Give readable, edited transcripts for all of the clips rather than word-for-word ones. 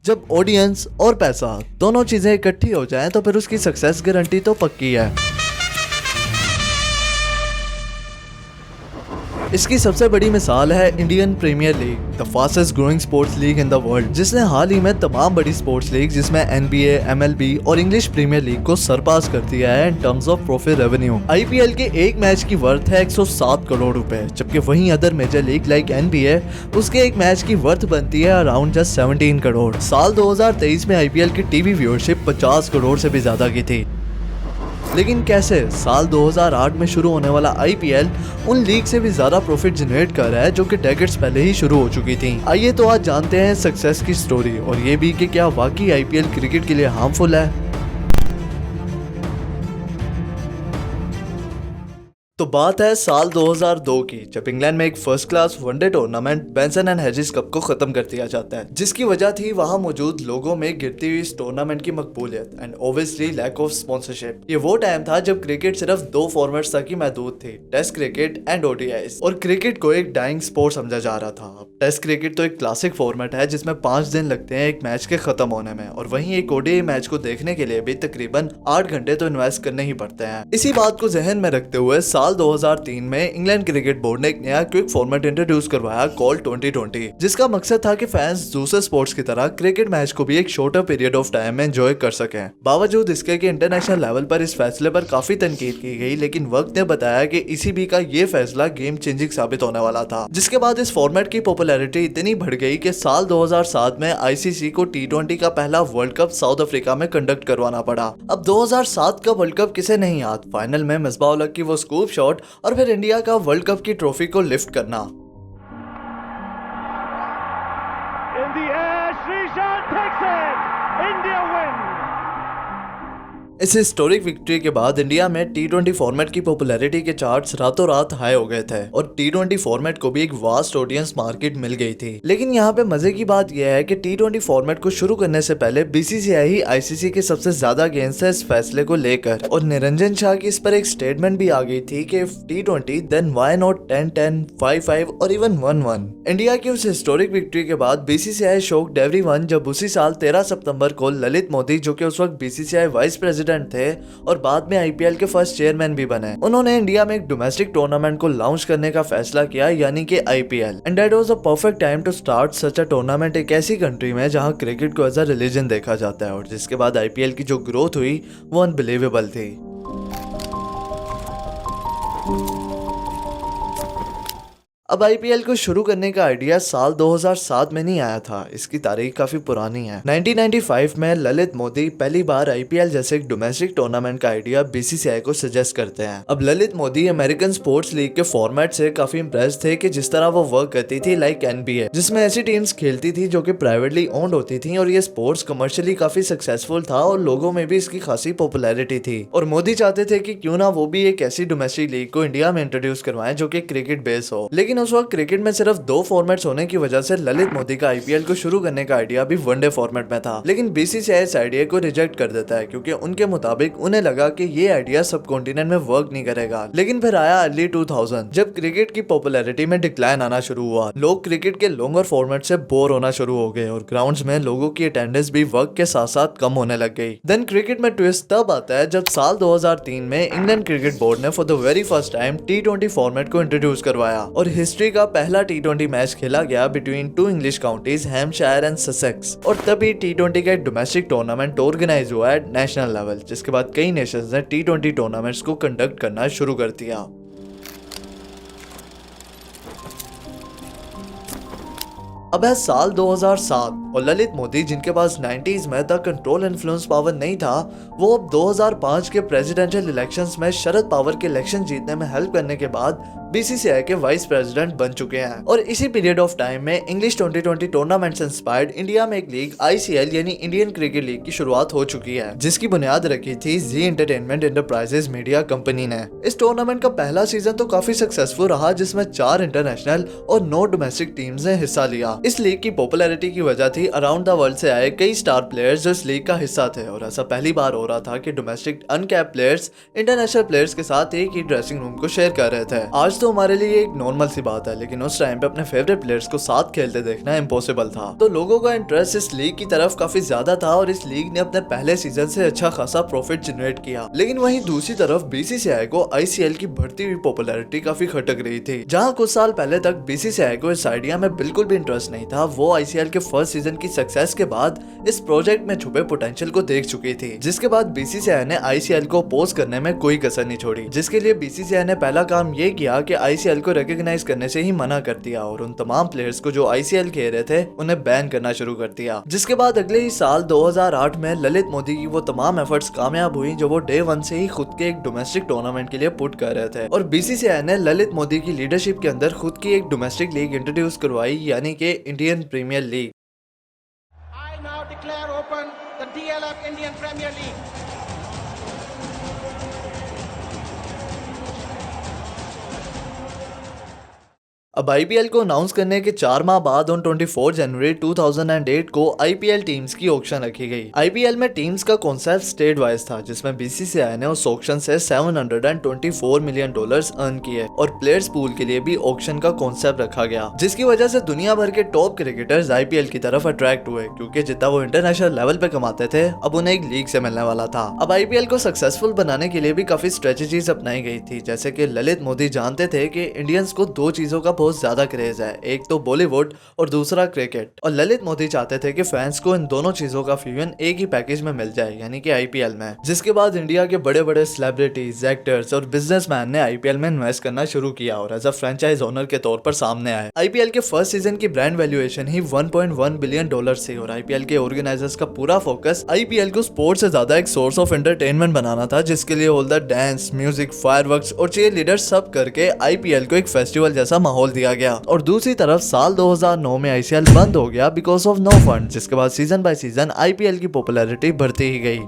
जब ऑडियंस और पैसा दोनों चीजें इकट्ठी हो जाएं तो फिर उसकी सक्सेस गारंटी तो पक्की है। इसकी सबसे बड़ी मिसाल है Indian Premier League, the fastest growing sports league in the world, जिसने हाल ही में तमाम बड़ी स्पोर्ट्स लीग जिसमें NBA, MLB और इंग्लिश प्रीमियर लीग को सरपास कर दिया है in terms of profit revenue. IPL के एक मैच की वर्थ है 107 करोड़ रुपए, जबकि वहीं other major league like NBA उसके एक मैच की वर्थ बनती है अराउंड जस्ट 17 करोड़। साल 2023 में IPL की टीवी व्यूअरशिप 50 करोड़ से भी ज्यादा की थी। लेकिन कैसे साल 2008 में शुरू होने वाला IPL उन लीग से भी ज्यादा प्रॉफिट जनरेट कर रहा है जो कि डेकेड्स पहले ही शुरू हो चुकी थी। आइए तो आज जानते हैं सक्सेस की स्टोरी और ये भी कि क्या वाकई IPL क्रिकेट के लिए हार्मफुल है। तो बात है साल 2002 की, जब इंग्लैंड में एक first class one day tournament Benson and Hedges cup को खत्म कर दिया जाता है, जिसकी वजह थी वहां मौजूद लोगों में गिरती हुई इस टूर्नामेंट की मकबूलियत and obviously lack of sponsorship. ये वो टाइम था जब क्रिकेट सिर्फ दो फॉर्मेट्स तक ही महदूद थी, टेस्ट क्रिकेट एंड ODIs, और क्रिकेट को एक डाइंग स्पोर्ट समझा जा रहा था। टेस्ट क्रिकेट तो एक क्लासिक फॉर्मेट है जिसमें 5 दिन लगते हैं एक मैच के खत्म होने में, और वहीं एक ODI मैच को देखने के लिए भी तकरीबन 8 घंटे तो इन्वेस्ट करने ही पड़ते हैं। इसी बात को जहन में रखते हुए साल 2003 में इंग्लैंड क्रिकेट बोर्ड ने एक नया क्विक फॉर्मेट इंट्रोड्यूस करवाया कॉल्ड 2020, जिसका मकसद था कि फैंस दूसरे स्पोर्ट्स की तरह क्रिकेट मैच को भी एक शॉर्टर पीरियड ऑफ टाइम में एंजॉय कर सकें। बावजूद इसके कि इंटरनेशनल लेवल पर इस फैसले पर काफी तनकीद की गई, लेकिन वक्त ने बताया कि ECB का ये फैसला गेम चेंजिंग साबित होने वाला था। जिसके बाद इस फॉर्मेट की पॉपुलैरिटी इतनी बढ़ गई कि साल 2007 में ICC को T20 का पहला वर्ल्ड कप साउथ अफ्रीका में कंडक्ट करवाना पड़ा। अब 2007 का वर्ल्ड कप किसे नहीं याद, फाइनल में मिसबाह उल हक की वो स्कूप शॉट और फिर इंडिया का वर्ल्ड कप की ट्रॉफी को लिफ्ट करना। In the air, Sreesanth takes it. India win. इस हिस्टोरिक विक्ट्री के बाद इंडिया में T20 फॉर्मेट की पॉपुलैरिटी के चार्ट्स रातों रात हाई हो गए थे और T20 फॉर्मेट को भी एक वास्ट ऑडियंस मार्केट मिल गई थी। लेकिन यहाँ पे मजे की बात यह है कि T20 फॉर्मेट को शुरू करने से पहले BCCI ही ICC के सबसे ज्यादा अगेंस्ट है इस फैसले को लेकर, और निरंजन शाह की इस पर एक स्टेटमेंट भी आ गई थी कि T20 देन व्हाई नॉट 10-10, 5-5 और इवन 1-1। इंडिया की उस हिस्टोरिक विक्ट्री के बाद BCCI शॉक्ड एवरीवन जब उसी साल 13 सितंबर को ललित मोदी, जो कि उस वक्त BCCI वाइस प्रेसिडेंट थे और बाद में IPL के फर्स्ट चेयरमैन भी बने, उन्होंने इंडिया में एक डोमेस्टिक टूर्नामेंट को लॉन्च करने का फैसला किया, यानी कि IPL। And that was a perfect time to start such a tournament एक ऐसी कंट्री में जहां क्रिकेट को एज अ रिलीजन देखा जाता है, और जिसके बाद IPL की जो ग्रोथ हुई वो अनबिलीवेबल थी। अब IPL को शुरू करने का आइडिया साल 2007 में नहीं आया था, इसकी तारीख काफी पुरानी है। 1995 में ललित मोदी पहली बार IPL जैसे एक डोमेस्टिक टूर्नामेंट का आइडिया BCCI को सजेस्ट करते हैं। अब Lalit Modi American sports league के फॉर्मेट से काफी इम्प्रेस थे कि जिस तरह वो वर्क करती थी लाइक NBA, जिसमें ऐसी टीम्स खेलती थी जो कि प्राइवेटली ओन्ड होती थी, और ये स्पोर्ट्स कमर्शियली काफी सक्सेसफुल था और लोगों में भी इसकी खासी पॉपुलैरिटी थी। और मोदी चाहते थे कि क्यों ना वो भी एक ऐसी डोमेस्टिक लीग को इंडिया में इंट्रोड्यूस करवाएं जो कि क्रिकेट बेस हो। लेकिन उस वक्त क्रिकेट में सिर्फ 2 फॉर्मेट्स होने की वजह से ललित मोदी का IPL को शुरू करने का आइडिया भी वनडे फॉर्मेट में था, लेकिन BCCI इस आइडिया को रिजेक्ट कर देता है क्योंकि उनके मुताबिक उन्हें लगा कि ये आइडिया सब कॉन्टिनेंट में वर्क नहीं करेगा। लेकिन फिर आया अर्ली 2000 जब क्रिकेट की पॉपुलैरिटी में डिक्लाइन आना शुरू हुआ, लोग क्रिकेट के लॉन्गर फॉर्मेट से बोर होना शुरू हो गए और ग्राउंड्स में लोगों की अटेंडेंस भी वक्त के साथ साथ कम होने लग गई। देन क्रिकेट में ट्विस्ट तब आता है जब साल 2003 में इंग्लैंड क्रिकेट बोर्ड ने for the very first time T20 format को इंट्रोड्यूस करवाया और हिस्ट्री का पहला T20 मैच खेला गया between 2 English counties Hampshire and Sussex, और तभी T20 का एक डोमेस्टिक टूर्नामेंट ऑर्गेनाइज हुआ है नेशनल लेवल, जिसके बाद कई नेशंस ने T20 टूर्नामेंट्स को कंडक्ट करना शुरू कर दिया। अब है साल 2007 और ललित मोदी, जिनके पास 90s में तक कंट्रोल इन्फ्लुएंस पावर नहीं था, वो अब 2005 के प्रेसिडेंशियल इलेक्शंस में शरद पवार के इलेक्शन जीतने में हेल्प करने के बाद BCCI के वाइस प्रेसिडेंट बन चुके हैं। और इसी पीरियड ऑफ टाइम में इंग्लिश 2020 टूर्नामेंट से इंस्पायर्ड इंडिया में एक लीग ICL यानी इंडियन क्रिकेट लीग की शुरुआत हो चुकी है, जिसकी बुनियाद रखी थी जी एंटरटेनमेंट एंटरप्राइजेज मीडिया कंपनी ने। इस टूर्नामेंट का पहला सीजन तो काफी सक्सेसफुल रहा, जिसमें 4 इंटरनेशनल और 9 डोमेस्टिक टीम्स ने हिस्सा लिया। इस लीग की पॉपुलैरिटी की वजह थी अराउंड द वर्ल्ड से आए कई स्टार प्लेयर्स जो इस लीग का हिस्सा थे, और ऐसा पहली बार हो रहा था कि domestic uncapped players international players के साथ एक ही ड्रेसिंग रूम को शेयर कर रहे थे। आज आज तो हमारे लिए एक नॉर्मल सी बात है, लेकिन उस टाइम पे अपने फेवरेट प्लेयर्स को साथ खेलते देखना इम्पॉसिबल था। तो लोगों का इंटरेस्ट इस लीग की तरफ काफी ज्यादा था और इस लीग ने अपने पहले सीजन से अच्छा खासा प्रॉफिट जनरेट किया। लेकिन वहीं दूसरी तरफ बीसीसीआई को आईसीएल की बढ़ती हुई पॉपुलैरिटी काफी खटक रही थी। जहां कुछ साल पहले तक बीसीसीआई को इस आइडिया में बिल्कुल भी इंटरेस्ट नहीं था, वो आईसीएल के फर्स्ट सीजन की सक्सेस के बाद इस प्रोजेक्ट में छुपे पोटेंशियल को देख चुकी थी, जिसके बाद बीसीसीआई ने आईसीएल को अपोज करने में कोई कसर नहीं छोड़ी। जिसके लिए बीसीसीआई ने पहला काम ये किया कि आईसीएल को रिकॉग्नाइज करने से ही मना कर दिया और उन तमाम प्लेयर्स को जो आईसीएल खेल रहे थे उन्हें बैन करना शुरू कर दिया। जिसके बाद अगले ही साल 2008 में ललित मोदी की वो तमाम एफर्ट्स कामयाब हुई जो वो डे वन से ही खुद के एक डोमेस्टिक टूर्नामेंट के लिए पुट कर रहे थे, और बीसीसीआई ने ललित मोदी की लीडरशिप के अंदर खुद की एक डोमेस्टिक लीग इंट्रोड्यूस करवाई, यानी कि Indian Premier League. I now declare open the DLF Indian Premier League. अब आईपीएल को अनाउंस करने के 4 माह बाद ऑन 24 जनवरी 2008 को आईपीएल टीम्स की ऑक्शन रखी गई। आईपीएल में टीम्स का कॉन्सेप्ट स्टेट वाइज था, जिसमें बीसीसीआई ने उस ऑक्शन से $724 मिलियन अर्न किए और प्लेयर्स पूल के लिए भी ऑक्शन का कॉन्सेप्ट रखा गया, जिसकी वजह से दुनिया भर के टॉप क्रिकेटर्स आईपीएल की तरफ अट्रैक्ट हुए, क्योंकि जितना वो इंटरनेशनल लेवल पे कमाते थे अब उन्हें एक लीग से मिलने वाला था। अब आईपीएल को सक्सेसफुल बनाने के लिए भी काफी स्ट्रेटेजीज अपनाई गई थी, जैसे कि ललित मोदी जानते थे कि इंडियंस को दो चीजों का बहुत ज्यादा क्रेज है, एक तो बॉलीवुड और दूसरा क्रिकेट, और ललित मोदी चाहते थे कि फैंस को इन दोनों चीजों का फ्यूजन एक ही पैकेज में मिल जाए, यानी कि आईपीएल में। जिसके बाद इंडिया के बड़े बड़े सेलिब्रिटीज, एक्टर्स और बिजनेसमैन ने आईपीएल में इन्वेस्ट करना शुरू किया और एज अ फ्रेंचाइज ओनर के तौर पर सामने आए। आईपीएल के फर्स्ट सीजन की ब्रांड वैल्यूएशन ही $1.1 बिलियन थी और आईपीएल के ऑर्गेनाइजर्स का पूरा फोकस आईपीएल को स्पोर्ट्स से ज्यादा एक सोर्स ऑफ एंटरटेनमेंट बनाना था, जिसके लिए all the dance, music, fireworks और चीयर लीडर्स सब करके आईपीएल को एक फेस्टिवल जैसा माहौल दिया गया। और दूसरी तरफ साल 2009 में आईसीएल बंद हो गया बिकॉज ऑफ नो फंड, जिसके बाद सीजन बाय सीजन आईपीएल की पॉपुलैरिटी बढ़ती ही गई।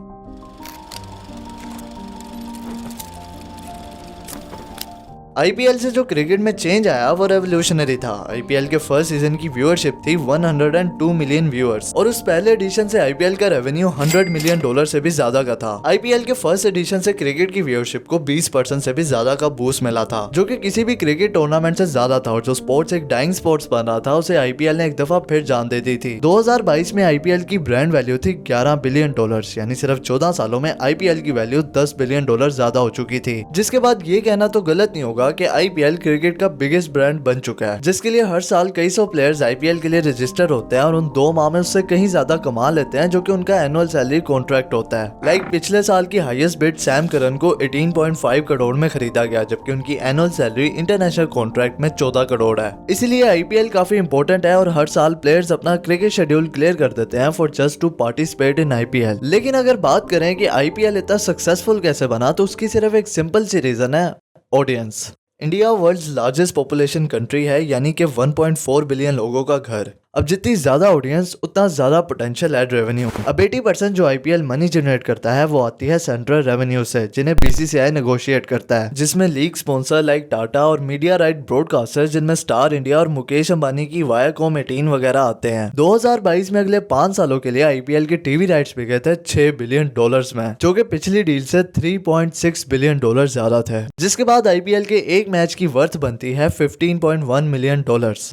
आईपीएल से जो क्रिकेट में चेंज आया वो रेवोल्यूशनरी था। आईपीएल के फर्स्ट सीजन की व्यूअरशिप थी 102 मिलियन व्यूअर्स और उस पहले एडिशन से आईपीएल का रेवेन्यू $100 मिलियन से भी ज्यादा का था। आईपीएल के फर्स्ट एडिशन से क्रिकेट की व्यूअरशिप को 20% से भी ज्यादा का बूस्ट मिला था, जो कि किसी भी क्रिकेट टूर्नामेंट से ज्यादा था, और जो स्पोर्ट्स एक डाइंग स्पोर्ट्स बन रहा था उसे आईपीएल ने एक दफा फिर जान दे दी थी। 2022 में आईपीएल की ब्रांड वैल्यू थी $11 बिलियन, यानी सिर्फ 14 सालों में आईपीएल की वैल्यू $10 बिलियन ज्यादा हो चुकी थी। जिसके बाद ये कहना तो गलत नहीं होगा कि आईपीएल क्रिकेट का बिगेस्ट ब्रांड बन चुका है, जिसके लिए हर साल कई सौ प्लेयर्स आईपीएल के लिए रजिस्टर होते हैं और उन 2 माह में उससे कहीं ज्यादा कमा लेते हैं, जो कि उनका एनुअल सैलरी कॉन्ट्रैक्ट होता है। लाइक पिछले साल की हाईएस्ट बिड सैम करन को 18.5 करोड़ में खरीदा गया, जबकि उनकी एनुअल सैलरी इंटरनेशनल कॉन्ट्रैक्ट में 14 करोड़ है। इसीलिए आईपीएल काफी इंपॉर्टेंट है और हर साल प्लेयर्स अपना क्रिकेट शेड्यूल क्लियर कर देते हैं for just to participate in IPL. लेकिन अगर बात करें कि आईपीएल इतना सक्सेसफुल कैसे बना, तो उसकी सिर्फ एक सिंपल सी रीजन है, audience. India world's largest population country है, यानी कि 1.4 बिलियन लोगों का घर। अब जितनी ज्यादा ऑडियंस उतना ज्यादा पोटेंशियल एड रेवेन्यू। अब 80% जो आईपीएल मनी जनरेट करता है वो आती है सेंट्रल रेवेन्यू से, जिन्हें बीसीसीआई नेगोशिएट करता है, जिसमें लीग स्पॉन्सर लाइक टाटा और मीडिया राइट ब्रॉडकास्टर जिनमें स्टार इंडिया और मुकेश अंबानी की वायाकॉम 18 वगैरह आते हैं। 2022 में अगले 5 सालों के लिए आईपीएल के टीवी राइट्स बिके थे $6 बिलियन में, जो कि पिछली डील से $3.6 बिलियन ज्यादा थे। जिसके बाद आईपीएल के एक मैच की वर्थ बनती है $15.1 मिलियन।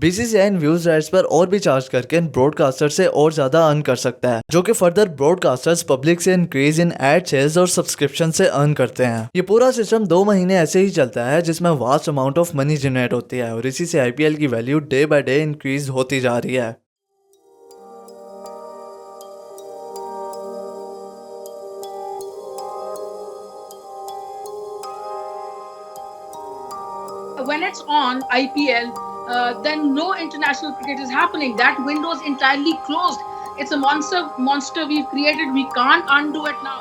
बीसीसीआई व्यूज राइट्स पर और भी चार्ज करके ब्रॉडकास्टर से और ज्यादा अर्न कर सकता है, जो कि फर्दर ब्रॉडकास्टर्स पब्लिक से इंक्रीज इन एड सेल्स और सब्सक्रिप्शन से अर्न करते हैं। ये पूरा सिस्टम 2 महीने ऐसे ही चलता है, जिसमें vast amount of money generate होती है और इसी से आईपीएल की value day by day increase होती जा रही है। When it's on IPL, then no international cricket is happening. That window is entirely closed. It's a monster we've created. We can't undo it now.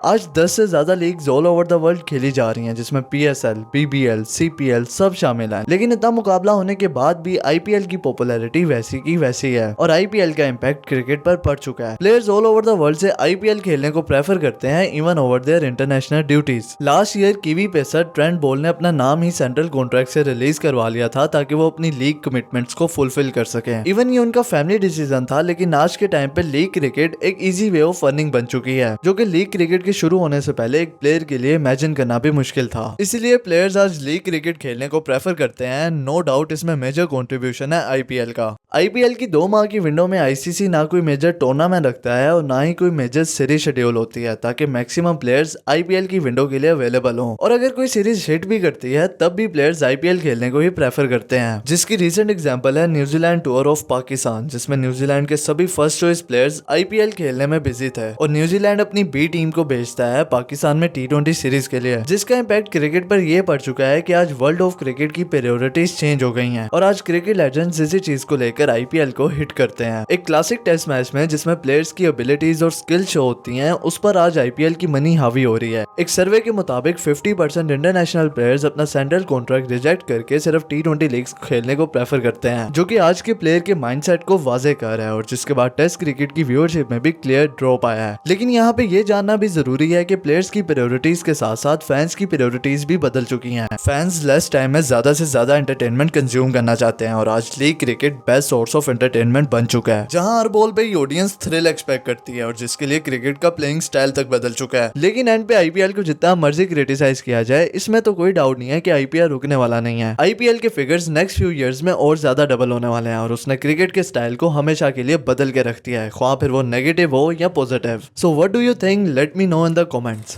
आज 10 से ज्यादा leagues all over the world खेली जा रही हैं, जिसमें पीएसएल, बीबीएल, सीपीएल सब शामिल हैं। लेकिन इतना मुकाबला होने के बाद भी आईपीएल की पॉपुलैरिटी वैसी की वैसी है और आईपीएल का इम्पैक्ट क्रिकेट पर पड़ चुका है। Players all over the world से आईपीएल खेलने को प्रेफर करते हैं even over their international duties. Last year Kiwi pacer Trent Boult ने अपना नाम ही सेंट्रल कॉन्ट्रैक्ट से रिलीज करवा लिया था ताकि वो अपनी लीग कमिटमेंट्स को फुलफिल कर सके। इवन ये उनका फैमिली डिसीजन था, लेकिन आज के टाइम पे लीग क्रिकेट एक इजी वे ऑफ अर्निंग बन चुकी है, जो कि लीग क्रिकेट की के शुरू होने से पहले एक प्लेयर के लिए इमेजिन करना भी मुश्किल था। इसीलिए प्लेयर्स आज लीग क्रिकेट खेलने को प्रेफर करते हैं। नो डाउट इसमें मेजर कंट्रीब्यूशन है आईपीएल का। आईपीएल की 2 माह की विंडो में आईसीसी ना कोई मेजर टूर्नामेंट रखता है और ना ही कोई मेजर सीरीज शेड्यूल होती है, ताकि मैक्सिमम प्लेयर्स आईपीएल की विंडो के लिए अवेलेबल हों। और अगर कोई सीरीज हिट भी करती है तब भी प्लेयर्स आईपीएल खेलने को ही प्रेफर करते हैं, जिसकी रिसेंट एग्जांपल है न्यूजीलैंड टूर ऑफ पाकिस्तान, जिसमें न्यूजीलैंड के सभी फर्स्ट चॉइस प्लेयर्स आईपीएल खेलने में बिजी थे और न्यूजीलैंड अपनी बी टीम को भेजता है पाकिस्तान में T20 सीरीज के लिए, जिसका इम्पैक्ट क्रिकेट पर यह पड़ चुका है कि आज वर्ल्ड ऑफ क्रिकेट की प्रायोरिटीज चेंज हो गई हैं और आज क्रिकेट लेजेंड्स इसी चीज को लेकर आईपीएल को हिट करते हैं। एक क्लासिक टेस्ट मैच में जिसमें प्लेयर्स की एबिलिटीज और स्किल शो होती हैं, उस पर आज आईपीएल की मनी हावी हो रही है। एक सर्वे के मुताबिक 50% इंटरनेशनल प्लेयर्स अपना सेंट्रल कॉन्ट्रैक्ट रिजेक्ट करके सिर्फ T20 लीग्स खेलने को प्रेफर करते हैं, जो कि आज के प्लेयर के माइंडसेट को वाजे कर रहा है और जिसके बाद टेस्ट क्रिकेट की व्यूअरशिप में भी क्लियर ड्रॉप आया है। लेकिन यहाँ पे ये जानना भी जरूरी है कि प्लेयर्स की प्रायोरिटीज के साथ साथ फैंस की प्रायोरिटीज भी बदल चुकी हैं। फैंस लेस टाइम में ज्यादा से ज्यादा एंटरटेनमेंट कंज्यूम करना चाहते हैं और आज league cricket best source of entertainment बन चुका है, जहां हर बॉल पे ही ऑडियंस थ्रिल एक्सपेक्ट करती है और जिसके लिए क्रिकेट का प्लेइंग स्टाइल तक बदल चुका है। लेकिन एंड पे आईपीएल को जितना मर्जी क्रिटिसाइज किया जाए, इसमें तो कोई डाउट नहीं है कि आईपीएल रुकने वाला नहीं है। आईपीएल के फिगर्स नेक्स्ट फ्यू इयर्स में और ज्यादा डबल होने वाले हैं और उसने क्रिकेट के स्टाइल को हमेशा के लिए बदल के रख दिया है, ख्वाह फिर वो नेगेटिव हो या positive. So what do you think? Let me know in the comments.